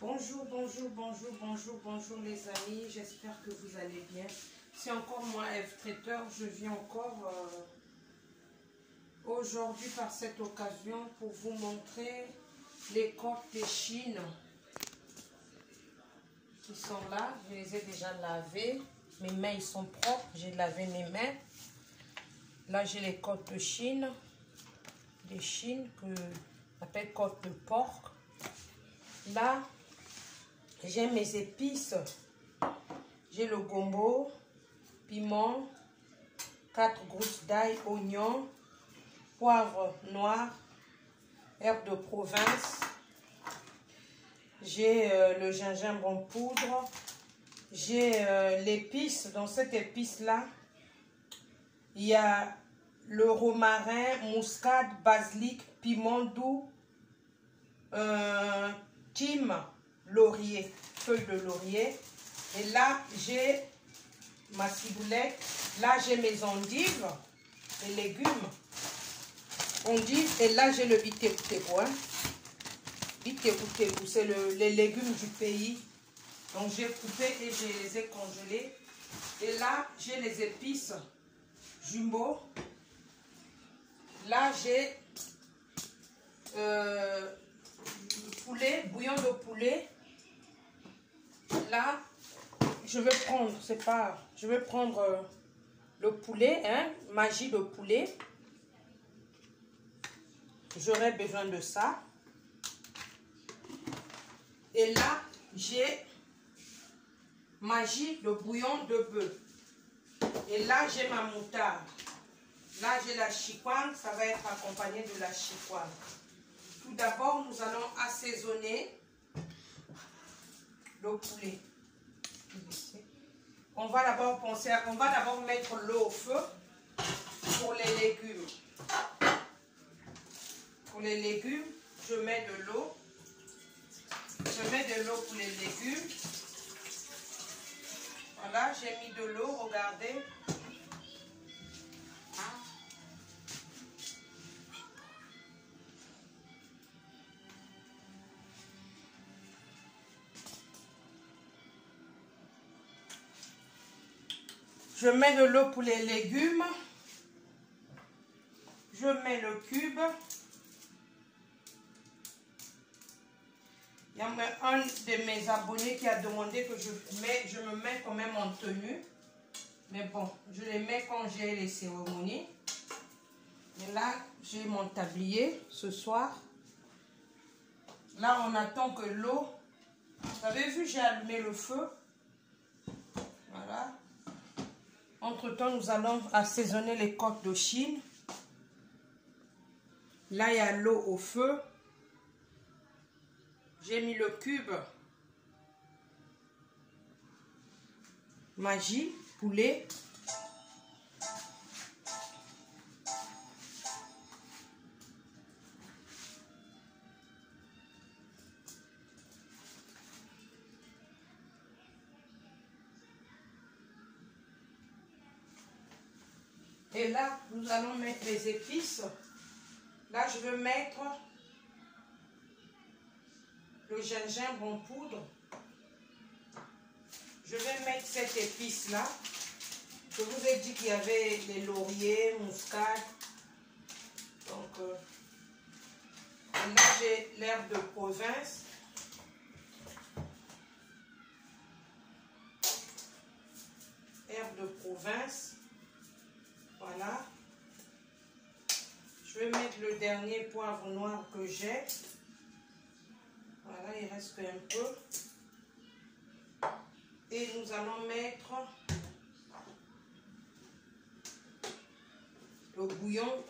Bonjour, bonjour, bonjour, bonjour, bonjour les amis, j'espère que vous allez bien. C'est encore moi, Eve Traiteur, je viens encore aujourd'hui par cette occasion pour vous montrer les côtes de Chine qui sont là. Je les ai déjà lavées, mes mains ils sont propres, j'ai lavé mes mains. Là j'ai les côtes de Chine, que on appelle côtes de porc. Là j'ai mes épices, j'ai le gombo, piment, 4 gousses d'ail, oignon, poivre noir, herbe de province, j'ai le gingembre en poudre, j'ai l'épice. Dans cette épice là il y a le romarin, muscade, basilic, piment doux, thym, laurier, feuille de laurier. Et là j'ai ma ciboulette, là j'ai mes endives, les légumes endives, et là j'ai le bitekouteko, hein. Bitekouteko, c'est les légumes du pays. Donc j'ai coupé et je les ai congelés. Et là j'ai les épices jumbo. Là j'ai poulet, bouillon de poulet. Là je vais prendre, le poulet, hein, magie de poulet. J'aurai besoin de ça. Et là j'ai magie de bouillon de bœuf. Et là j'ai ma moutarde. Là j'ai la chikwang, ça va être accompagné de la chikwang. Tout d'abord nous allons assaisonner le poulet. On va d'abord mettre l'eau au feu pour les légumes. Pour les légumes, je mets de l'eau. Je mets de l'eau pour les légumes. Voilà, j'ai mis de l'eau, regardez. Je mets de l'eau pour les légumes. Je mets le cube. Il y a un de mes abonnés qui a demandé que je me mets quand même en tenue. Mais bon, je les mets quand j'ai les cérémonies. Et là, j'ai mon tablier ce soir. Là, on attend que l'eau... Vous avez vu, j'ai allumé le feu. Voilà. Entre-temps, nous allons assaisonner les côtes de Chine. Là, il y a l'eau au feu. J'ai mis le cube magie, poulet. Et là, nous allons mettre les épices. Là, je vais mettre le gingembre en poudre. Je vais mettre cette épice là. Je vous ai dit qu'il y avait les lauriers, muscade. Donc, et là j'ai l'herbe de province. Herbe de province. Voilà. Je vais mettre le dernier poivre noir que j'ai. Voilà, il reste un peu. Et nous allons mettre le bouillon.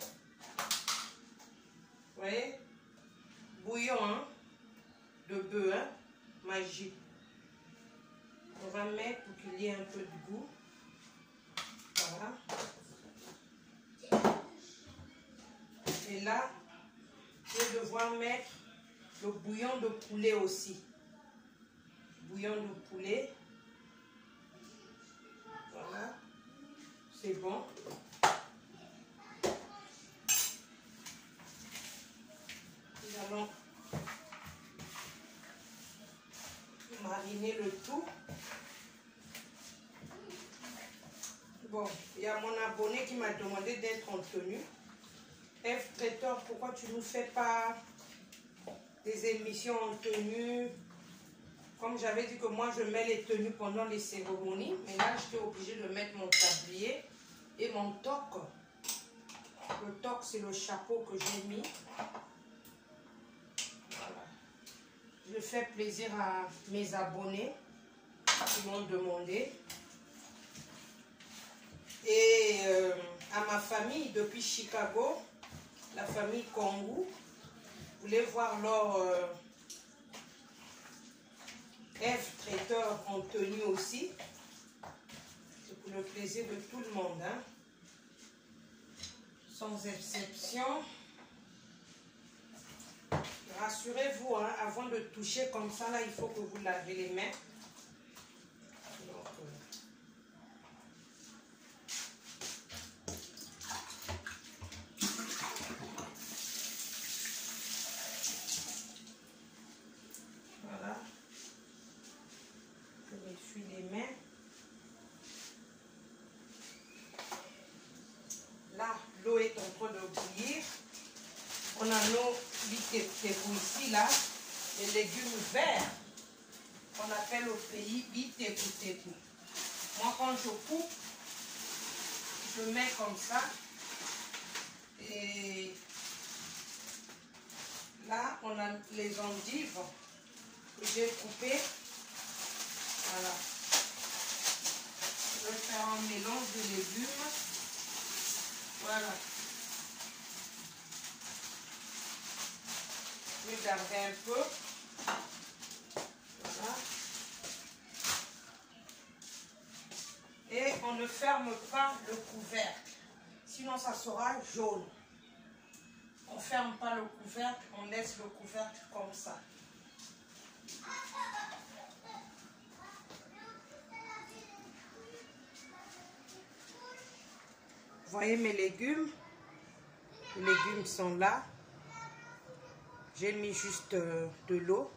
Vous voyez? Bouillon, hein, de bœuf, hein, magie. On va mettre pour qu'il y ait un peu de goût. Voilà. Et là, je vais devoir mettre le bouillon de poulet aussi. Bouillon de poulet. Voilà. C'est bon. Nous allons mariner le tout. Bon, il y a mon abonné qui m'a demandé d'être en tenue. F Traiteur, pourquoi tu ne nous fais pas des émissions en tenue? Comme j'avais dit que moi je mets les tenues pendant les cérémonies, mais là j'étais obligée de mettre mon tablier et mon toque. Le toque, c'est le chapeau que j'ai mis. Voilà. Je fais plaisir à mes abonnés qui m'ont demandé. Et à ma famille depuis Chicago, la famille Kongou. Vous voulez voir leur F Traiteur en tenue aussi. C'est pour le plaisir de tout le monde. Hein. Sans exception. Rassurez-vous, hein, avant de toucher comme ça, là, il faut que vous lavez les mains. Donc, voilà. Je m'essuie les mains. Là, l'eau est en train de bouillir. On a nos bitepu ici, là, les légumes verts qu'on appelle au pays bitepu. Moi, quand je coupe, je mets comme ça. Et là, on a les endives que j'ai coupées. Voilà. Je vais faire un mélange de légumes. Voilà. Je vais garder un peu. Voilà. Et on ne ferme pas le couvercle. Sinon, ça sera jaune. On ne ferme pas le couvercle, on laisse le couvercle comme ça. Vous voyez mes légumes? Les légumes sont là. J'ai mis juste de l'eau.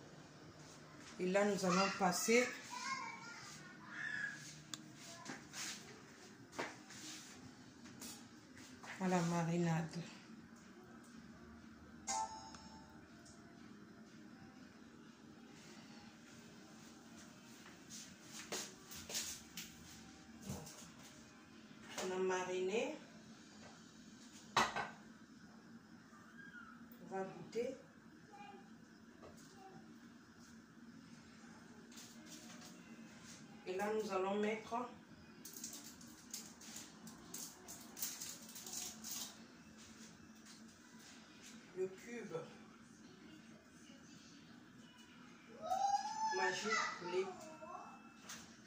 Et là, nous allons passer à la marinade. On a mariné. On va goûter. Et là, nous allons mettre le cube Magique poulet.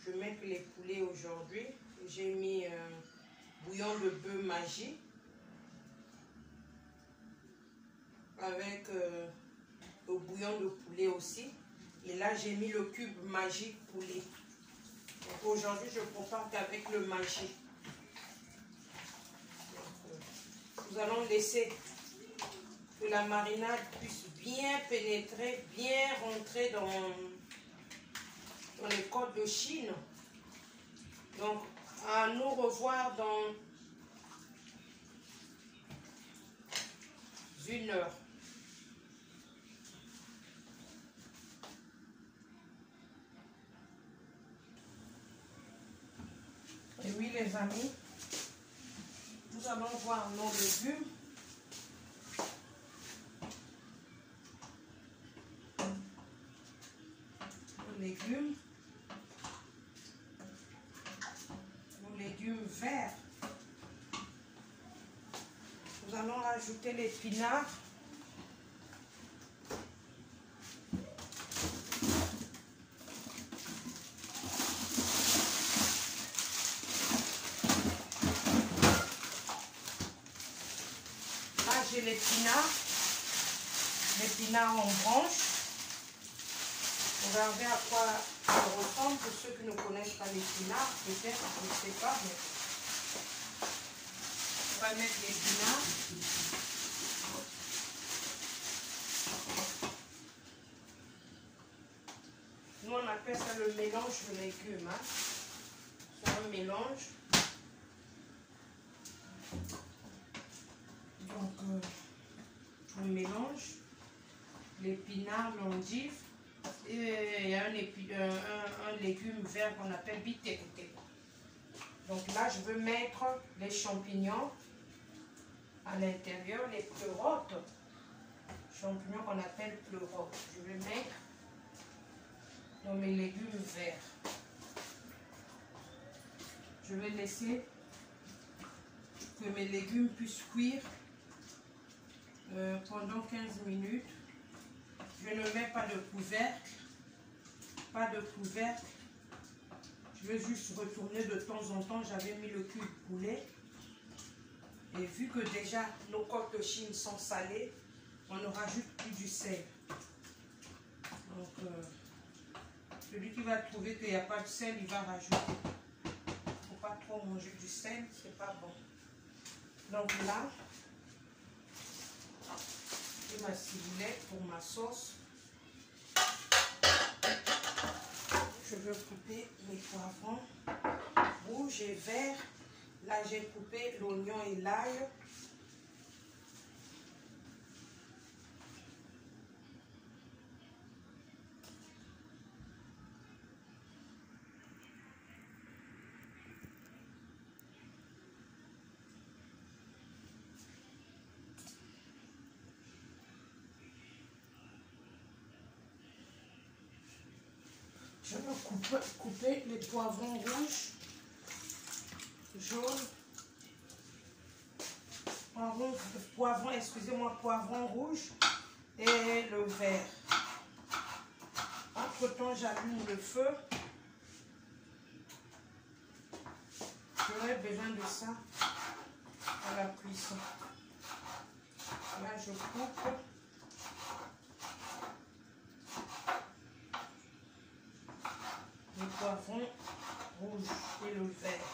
Je mets que les poulets aujourd'hui. J'ai mis bouillon de bœuf Magique avec le bouillon de poulet aussi. Et là, j'ai mis le cube Magique poulet. Aujourd'hui, je prépare qu'avec le Magique. Nous allons laisser que la marinade puisse bien pénétrer, bien rentrer dans les côtes de Chine. Donc, à nous revoir dans 1 heure. Et oui, les amis, nous allons voir nos légumes. Nos légumes verts. Nous allons rajouter l'épinard. Là, j'ai l'épinard en branche. Regardez à quoi ça ressemble. Pour ceux qui ne connaissent pas l'épinard, peut-être, je ne sais pas, mais on va mettre l'épinard. nous on appelle ça le mélange de légumes. Hein. C'est un mélange. Donc, on mélange l'épinard, l'endive. Et il y a un légume vert qu'on appelle bitterité. Donc là, je veux mettre les champignons à l'intérieur, les pleurotes. Champignons qu'on appelle pleurotes. Je vais mettre dans mes légumes verts. Je vais laisser que mes légumes puissent cuire pendant 15 minutes. Je ne mets pas de couvercle. Pas de couvercle. Je vais juste retourner de temps en temps. J'avais mis le cul de poulet. Et vu que déjà nos côtes de Chine sont salées, on ne rajoute plus du sel. Donc, celui qui va trouver qu'il n'y a pas de sel, il va rajouter. Il ne faut pas trop manger du sel, c'est pas bon. Donc là, j'ai ma ciboulette pour ma sauce. Je veux couper mes poivrons rouges et verts. Là, j'ai coupé l'oignon et l'ail. Je vais couper les poivrons rouges, jaunes, poivrons rouges et le vert. Entre temps, j'allume le feu. J'aurai besoin de ça à la cuisson. Là, je coupe. Les poivrons rouges et le vert.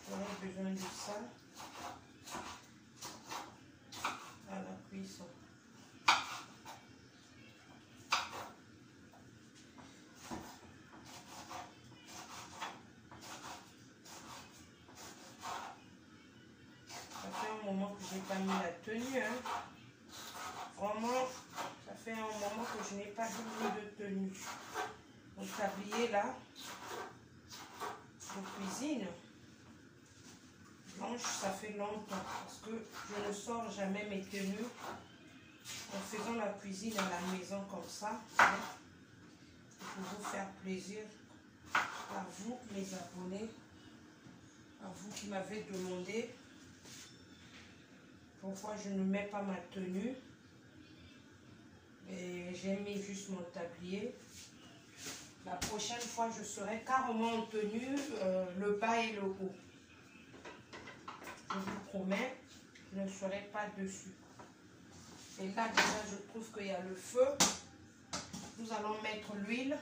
J'aurai besoin de ça à la cuisson. Ça fait un moment que je n'ai pas mis la tenue. Hein. Vraiment, ça fait un moment que je n'ai pas mis de tenue. Mon tablier là, de cuisine, blanche, ça fait longtemps parce que je ne sors jamais mes tenues en faisant la cuisine à la maison comme ça. Pour vous faire plaisir, à vous mes abonnés, à vous qui m'avez demandé pourquoi je ne mets pas ma tenue. Et j'ai mis juste mon tablier. La prochaine fois, je serai carrément en tenue, le bas et le haut. Je vous promets, je ne serai pas dessus. Et là, déjà, je trouve qu'il y a le feu. Nous allons mettre l'huile.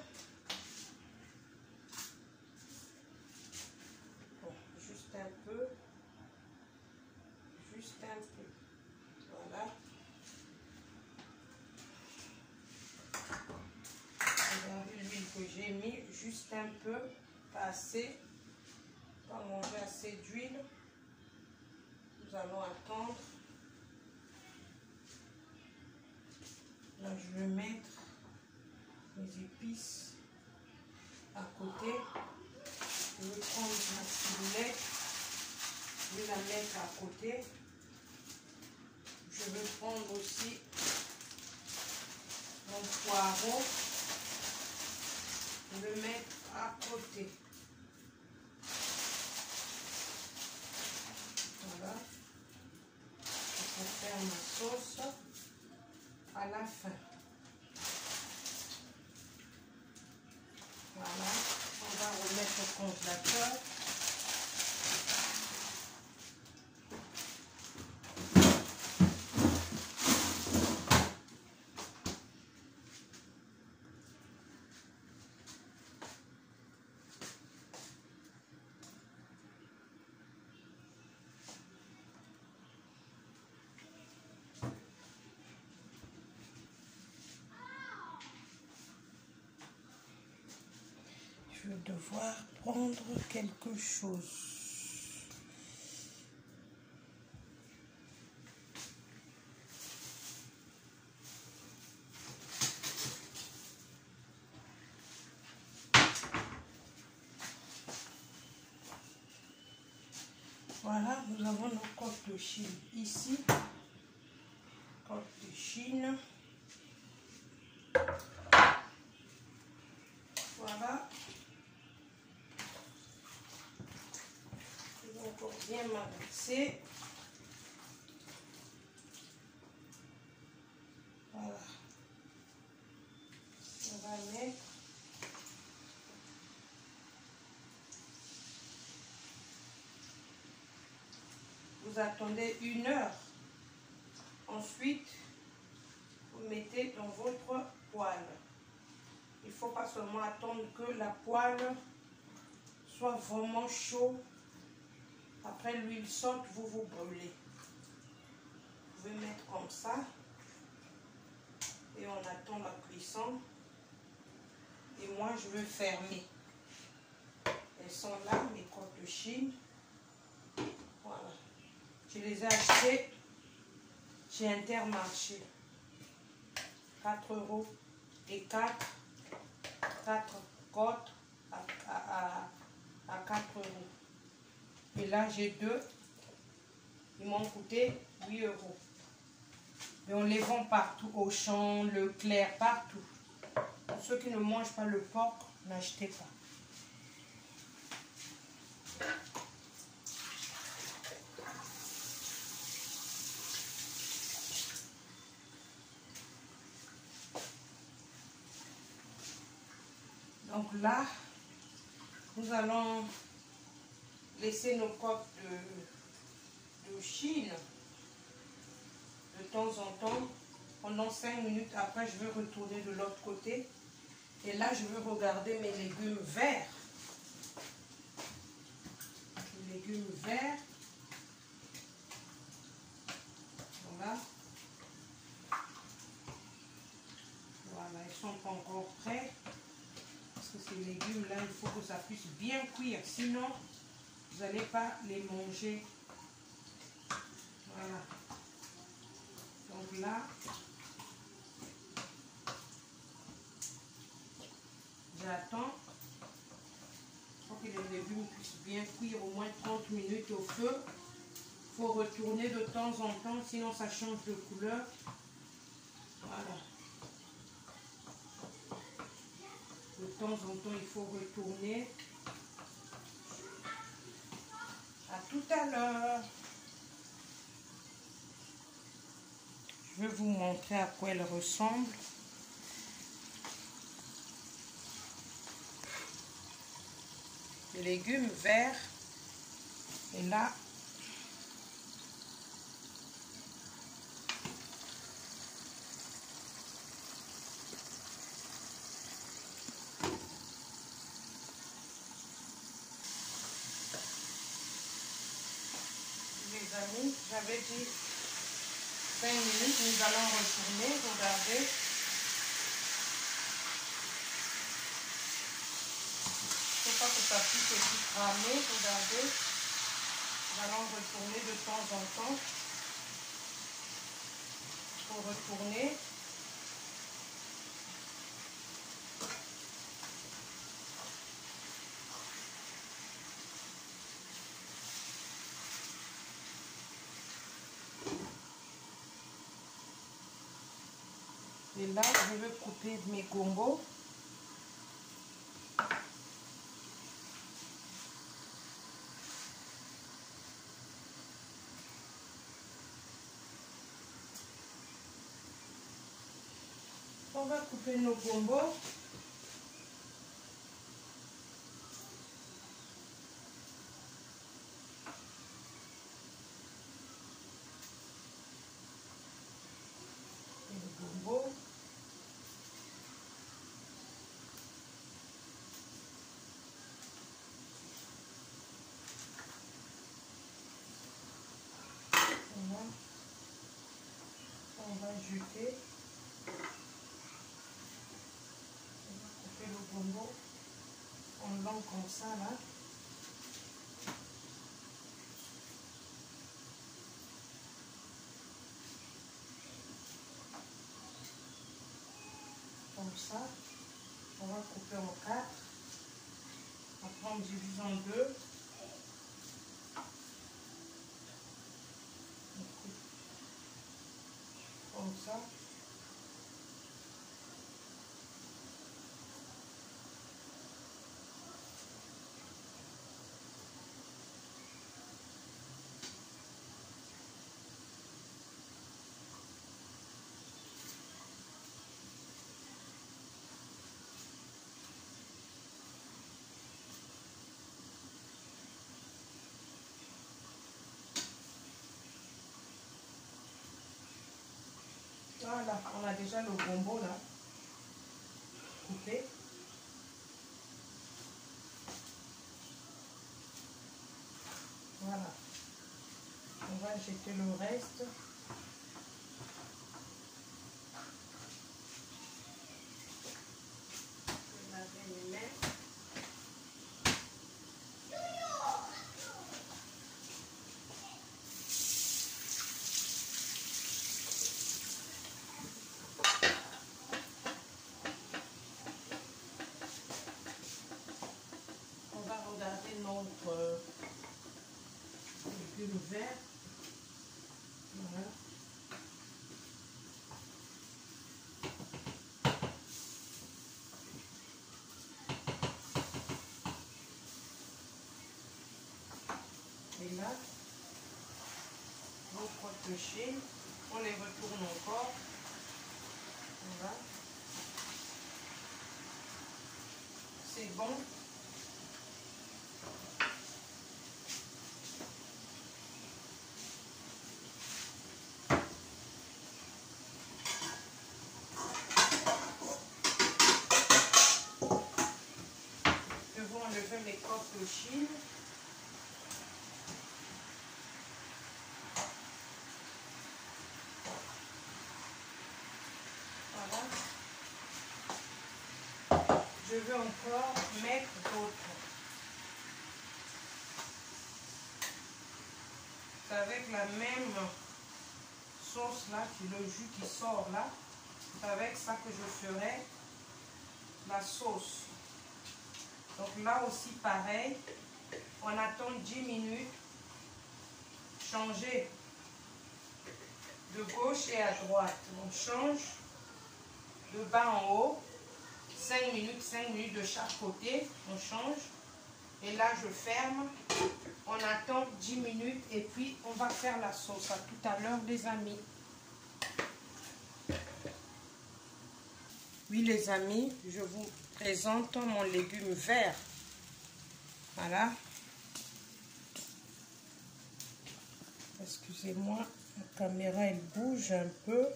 Bon, juste un peu. Juste un peu. Voilà. Regardez l'huile que j'ai mis. Juste un peu. Pas assez. Pas manger assez d'huile. Nous allons attendre. Là, je vais mettre mes épices à côté. Je vais prendre ma ciboulette. Je vais la mettre à côté. Je vais prendre aussi mon poireau. Je vais le mettre à côté. Voilà. Je vais faire ma sauce à la fin. Voilà. On va remettre au congélateur. je vais devoir prendre quelque chose. Voilà, nous avons nos côtes de Chine ici. Côtes de Chine. Voilà. Je vais encore bien m'abaisser. Voilà. On va mettre. Vous attendez 1 heure. Ensuite, vous mettez dans votre poêle. Il ne faut pas seulement attendre que la poêle soit vraiment chaude. Après l'huile saute, vous vous brûlez. Vous pouvez mettre comme ça. Et on attend la cuisson. Et moi, je veux fermer. Elles sont là, mes côtes de Chine. Voilà. Je les ai achetées chez Intermarché. 4 € et 4 côtes à 4 €. Et là, j'ai 2. Ils m'ont coûté 8 €. Et on les vend partout, Auchan, Leclerc, partout. Pour ceux qui ne mangent pas le porc, n'achetez pas. Donc là, nous allons laisser nos côtes de Chine de temps en temps. Pendant 5 minutes, après, je vais retourner de l'autre côté. Et là, je vais regarder mes légumes verts. Les légumes verts. Voilà. Voilà, ils sont pas encore prêts. Parce que ces légumes-là, il faut que ça puisse bien cuire. Sinon, vous n'allez pas les manger. Voilà. Donc là, j'attends. Il faut que les légumes puissent bien cuire au moins 30 minutes au feu. Il faut retourner de temps en temps, sinon ça change de couleur. Voilà. De temps en temps, il faut retourner. À tout à l'heure. Je vais vous montrer à quoi elle ressemble. Les légumes verts. Et là, les amis, j'avais dit 5 minutes, nous allons retourner, regardez. Il ne faut pas que ça puisse aussi cramer, regardez. Nous allons retourner de temps en temps. Il faut retourner. Et là, je vais couper mes gombos. On va couper nos gombos. Et le gombo. Voilà. On va jeter. On va couper le gombo en blanc comme ça là. Comme ça. On va couper en 4. Après on divise en 2. On coupe comme ça. Voilà, on a déjà le gombo là, coupé. Voilà. On va jeter le reste. Je vais laver mes mains. On va regarder notre légume vert. Voilà. Et là, nos crottes de chine, on les retourne encore. Voilà. C'est bon. Je vais enlever mes crottes de chine. Voilà. Je vais encore mettre d'autres. C'est avec la même sauce là, le jus qui sort là. C'est avec ça que je ferai la sauce. Donc là aussi pareil, on attend 10 minutes, changer de gauche et à droite. On change de bas en haut, 5 minutes de chaque côté, on change. Et là je ferme, on attend 10 minutes et puis on va faire la sauce. À tout à l'heure les amis. Oui les amis, je vous présente mon légume vert. Voilà. Excusez-moi, la caméra elle bouge un peu.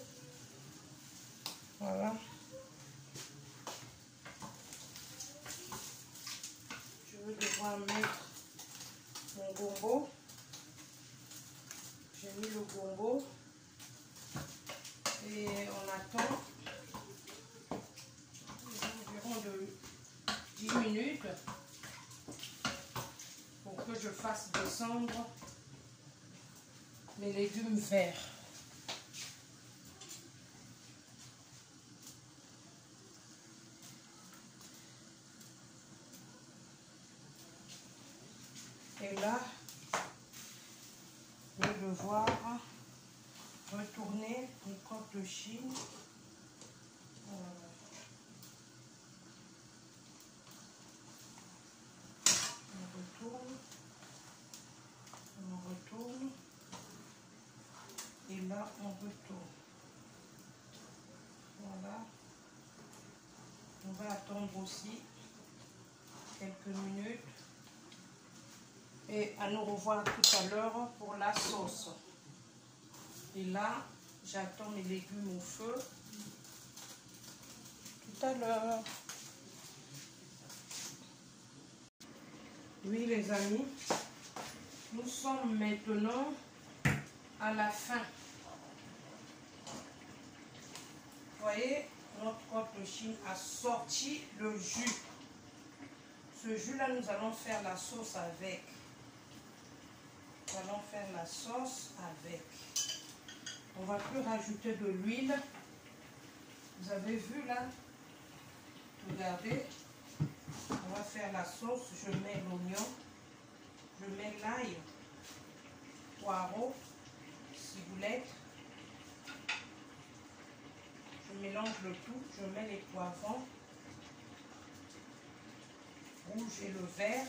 Voilà. Je vais devoir mettre mon gombo. J'ai mis le gombo. Et on attend environ de 10 minutes pour que je fasse descendre mes légumes verts. Et là, je vais devoir retourner les crottes de chine. On retourne. Et là, on retourne. Voilà. On va attendre aussi quelques minutes. Et à nous revoir tout à l'heure pour la sauce. Et là, j'attends mes légumes au feu. Tout à l'heure. Oui les amis, nous sommes maintenant à la fin. Vous voyez, notre crotte de chine a sorti le jus. Ce jus-là, nous allons faire la sauce avec. Nous allons faire la sauce avec. On va plus rajouter de l'huile. Vous avez vu là? Regardez. On va faire la sauce. Je mets l'oignon. Je mets l'ail, poireau, ciboulette. Je mélange le tout. Je mets les poivrons rouge et le vert.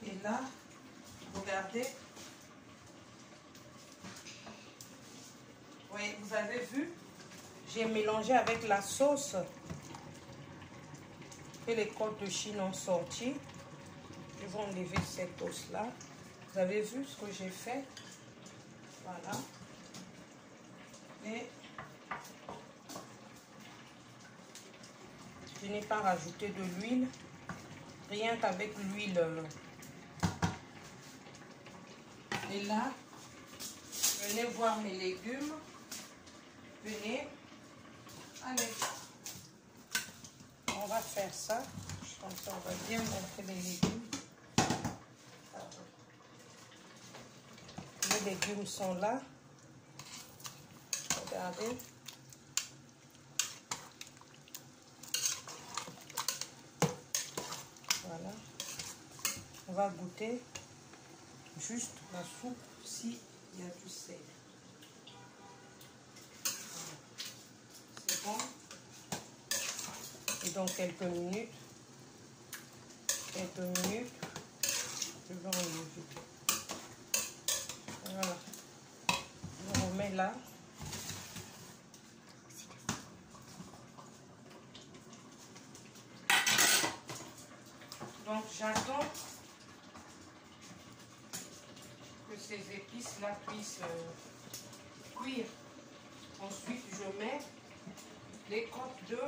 Et là, regardez. Oui, vous avez vu, j'ai mélangé avec la sauce et les côtes de Chine ont sorti. Je vais enlever cette sauce-là. Vous avez vu ce que j'ai fait? Voilà. Et je n'ai pas rajouté de l'huile. Rien qu'avec l'huile. Et là, venez voir mes légumes. Venez. Allez. On va faire ça. Comme ça, on va bien montrer les légumes. Les légumes sont là. Regardez. Voilà. On va goûter juste la soupe s'il y a du sel. C'est bon. Et dans quelques minutes, je vais enlever. Voilà. Je remets là. Donc j'attends que ces épices-là puissent cuire. Ensuite, je mets les côtes de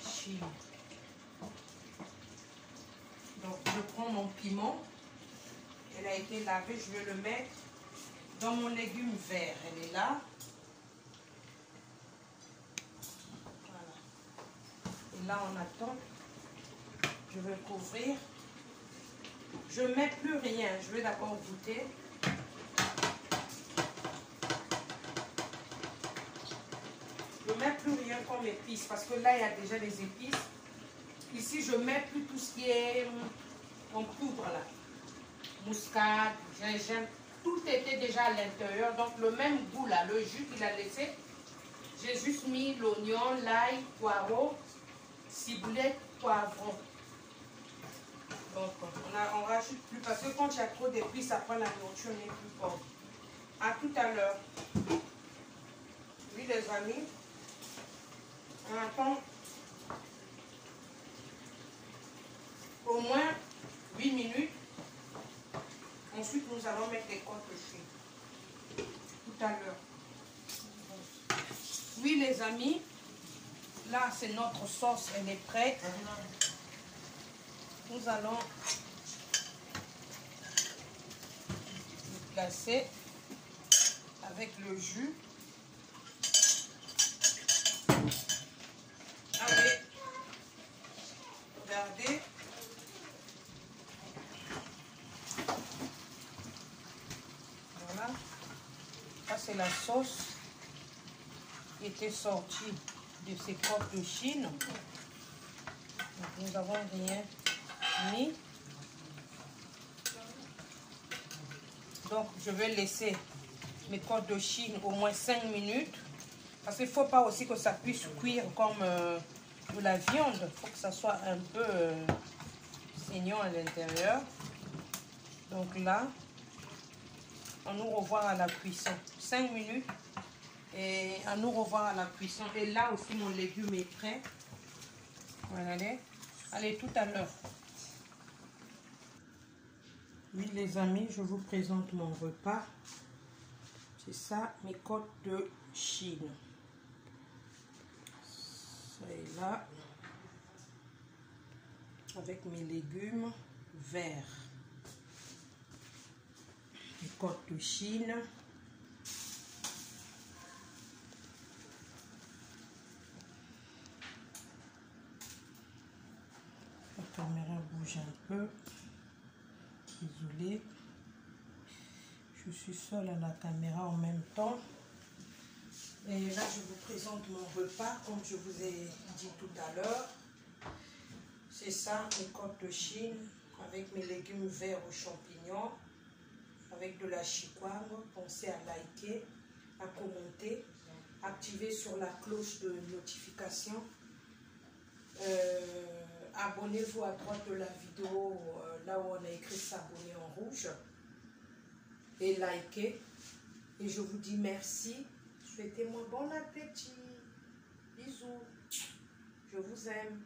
Chine. Donc je prends mon piment. Elle a été lavée, je vais le mettre dans mon légume vert. Elle est là. Voilà. Et là, on attend. Je vais couvrir. Je ne mets plus rien. Je vais d'abord goûter. Je ne mets plus rien comme épices parce que là, il y a déjà des épices. Ici, je ne mets plus tout ce qui est en poudre là. Muscade, gingembre, tout était déjà à l'intérieur. Donc, le même goût là, le jus qu'il a laissé. J'ai juste mis l'oignon, l'ail, poireau, ciboulette, poivron. Donc, on rajoute plus parce que quand il y a trop d'épices, après la nourriture n'est plus forte. À tout à l'heure. Oui, les amis. On attend au moins 8 minutes. Ensuite, nous allons mettre les côtes de Chine. Tout à l'heure. Oui, les amis. Là, c'est notre sauce. Elle est prête. Nous allons le placer avec le jus. Allez, regardez. Voilà. Ça, c'est la sauce qui était sortie de ces côtes de Chine. Donc, nous n'avons rien mis. Donc, je vais laisser mes côtes de Chine au moins 5 minutes. Parce qu'il ne faut pas aussi que ça puisse cuire comme de la viande. Il faut que ça soit un peu saignant à l'intérieur. Donc là, on nous revoit à la cuisson. 5 minutes. Et à nous revoir à la cuisson. Et là aussi, mon légume est prêt. Voilà. Allez, tout à l'heure. Oui, les amis, je vous présente mon repas. C'est ça, mes côtes de Chine. Ça est là. Avec mes légumes verts. les côtes de Chine. La caméra bouge un peu. Désolée. Je suis seule à la caméra en même temps. Et là, je vous présente mon repas, comme je vous ai dit tout à l'heure. C'est ça, mes côtes de Chine, avec mes légumes verts aux champignons, avec de la chikwang. Pensez à liker, à commenter, activer sur la cloche de notification. Abonnez-vous à droite de la vidéo, là où on a écrit s'abonner en rouge. Et likez. Et je vous dis merci. Souhaitez-moi bon appétit. Bisous. Je vous aime.